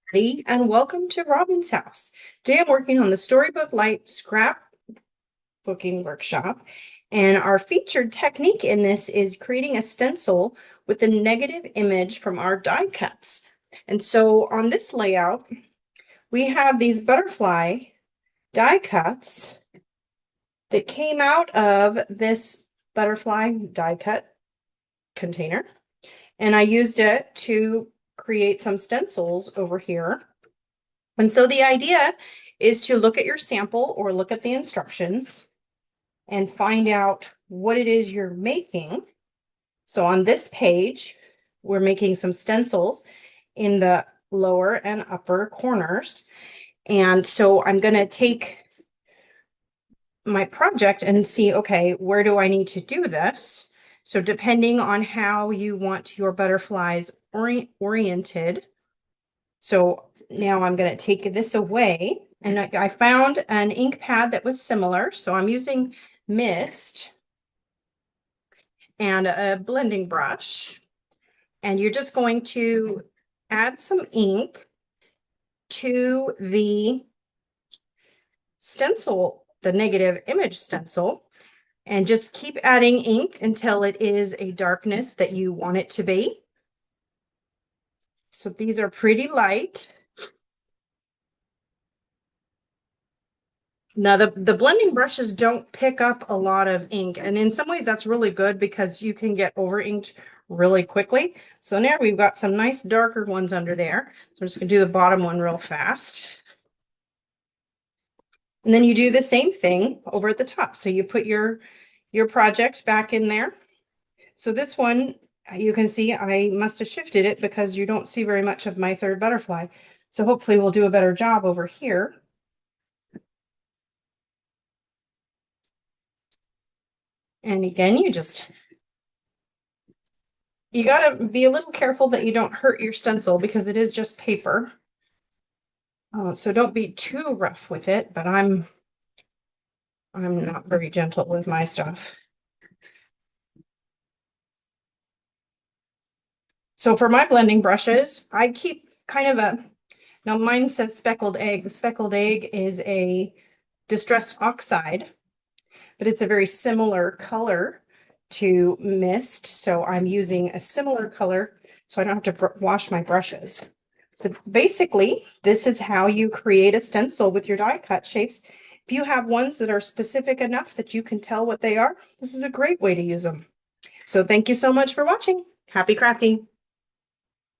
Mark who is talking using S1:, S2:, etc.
S1: everybody, and welcome to Robin's house. Today I'm working on the Storybook Light scrapbooking workshop, and our featured technique in this is creating a stencil with a negative image from our die cuts. And so on this layout, we have these butterfly die cuts that came out of this butterfly die cut container, and I used it to create some stencils over here. And so the idea is to look at your sample or look at the instructions and find out what it is you're making. So on this page, we're making some stencils in the lower and upper corners. And so I'm going to take my project and see, okay, where do I need to do this? So depending on how you want your butterflies oriented. So now I'm going to take this away, and I found an ink pad that was similar. So I'm using mist and a blending brush, and you're just going to add some ink to the stencil, the negative image stencil, and just keep adding ink until it is a darkness that you want it to be. So these are pretty light. Now the blending brushes don't pick up a lot of ink, and in some ways that's really good because you can get over inked really quickly. So now we've got some nice darker ones under there. So I'm just gonna do the bottom one real fast. And then you do the same thing over at the top. So you put your project back in there. So this one, you can see I must have shifted it because you don't see very much of my third butterfly. So hopefully we'll do a better job over here. And again, you got to be a little careful that you don't hurt your stencil because it is just paper. So don't be too rough with it, but I'm not very gentle with my stuff. So for my blending brushes, I keep kind of now mine says speckled egg. The speckled egg is a distressed oxide, but it's a very similar color to mist. So I'm using a similar color so I don't have to wash my brushes. So basically, this is how you create a stencil with your die cut shapes. If you have ones that are specific enough that you can tell what they are, this is a great way to use them. So thank you so much for watching. Happy crafting.